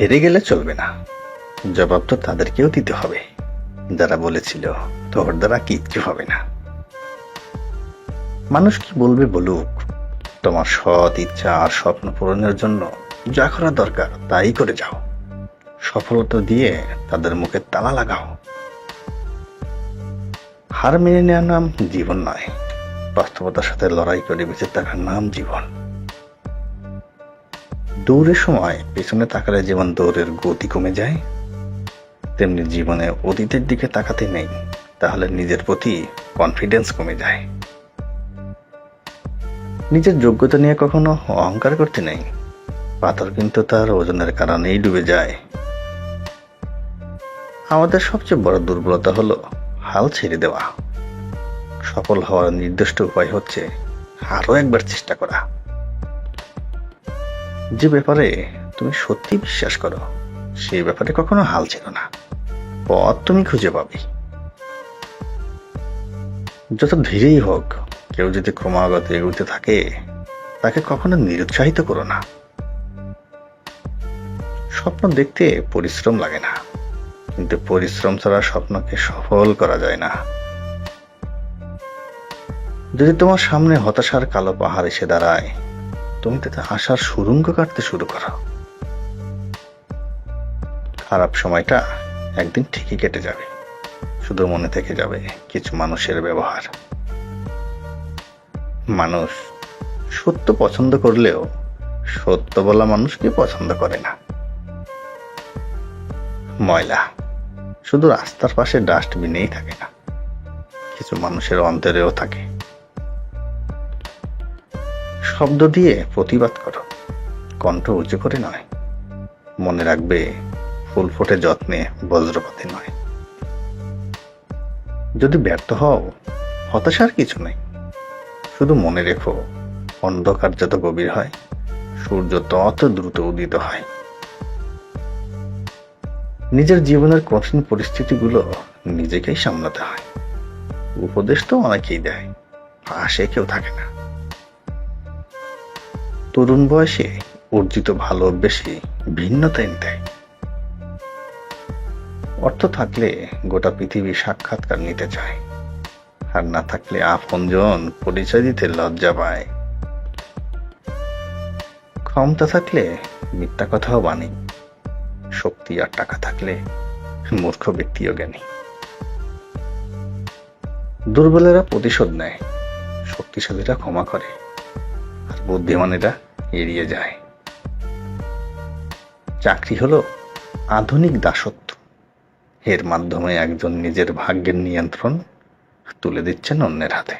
হেরে গেলে চলবে না, জবাব তো তাদেরকেও দিতে হবে যারা বলেছিল তোর দ্বারা কিচ্ছু হবে না। মানুষ কি বলবে বলুক, তোমার সৎ ইচ্ছা আর স্বপ্ন পূরণের জন্য যা করা দরকার তাই করে যাও। সফলতা দিয়ে তাদের মুখে তালা লাগাও। হার মেনে নেওয়ার নাম জীবন নয়, বাস্তবতার সাথে লড়াই করে বেঁচে থাকার নাম জীবন। দৌড়ের সময় পেছনে তাকালে যেমন দৌড়ের গতি কমে যায়, তেমনি জীবনে অতীতের দিকে তাকাতে নেই, তাহলে নিজের প্রতি কনফিডেন্স কমে যায়। নিজের যোগ্যতা নিয়ে কখনো অহংকার করতে নেই, পাথর কিন্তু তার ওজনের কারণেই ডুবে যায়। আমাদের সবচেয়ে বড় দুর্বলতা হলো হাল ছেড়ে দেওয়া। সফল হওয়ার নির্দিষ্ট উপায় হচ্ছে আরো একবার চেষ্টা করা। যে ব্যাপারে তুমি সত্যি বিশ্বাস করো সেই ব্যাপারে কখনো হাল ছেড়ো না, পথ তুমি খুঁজে পাবে। যত ধীরেই হোক, কেউ যদি ক্রমাগত এগোতে থাকে তাকে কখনো নিরুৎসাহিত করো না। স্বপ্ন দেখতে পরিশ্রম লাগে না, কিন্তু পরিশ্রম ছাড়া স্বপ্নকে সফল করা যায় না। যদি তোমার সামনে হতাশার কালো পাহাড় এসে দাঁড়ায়, তুমি তাতে আশার সুড়ঙ্গ কাটতে শুরু করো। খারাপ সময়টা একদিন ঠিকই কেটে যাবে, শুধু মনে থেকে যাবে কিছু মানুষের ব্যবহার। মানুষ সত্য পছন্দ করলেও সত্য বলা মানুষকে পছন্দ করে না। ময়লা শুধু রাস্তার পাশে ডাস্টবিনেই থাকে না, কিছু মানুষের অন্তরেও থাকে। শব্দ দিয়ে প্রতিবাদ করো, কণ্ঠ উঁচু করে নয়। মনে রাখবে, ফুল ফোটে যত্নে, বজ্রপাতে নয়। যদি ব্যর্থ হও, হতাশার কিছু নেই, শুধু মনে রেখো, অন্ধকার যত গভীর হয় সূর্য তত দ্রুত উদিত হয়। নিজের জীবনের কঠিন পরিস্থিতিগুলো নিজেকেই সামলাতে হয়। উপদেশ তো অনেকেই দেয়, পাশে কেউ থাকে না। তরুণ বয়সে অর্জিত ভালো অভ্যেসই ভিন্নতা এনে দেয়। অর্থ থাকলে গোটা পৃথিবী সাক্ষাৎকার নিতে চায়, আর না থাকলে আপনজন পরিচয় দিতে লজ্জা পায়। ক্ষমতা থাকলে মিথ্যা কথাও বাণী, শক্তি আর টাকা থাকলে মূর্খ ব্যক্তিও জ্ঞানী। দুর্বলেরা প্রতিশোধ নেয়, শক্তিশালীরা ক্ষমা করে, আর বুদ্ধিমানেরা এড়িয়ে যায়। চাকরি হলো আধুনিক দাসত্ব, এর মাধ্যমে একজন নিজের ভাগ্যের নিয়ন্ত্রণ তুলে দিচ্ছেন অন্যের হাতে।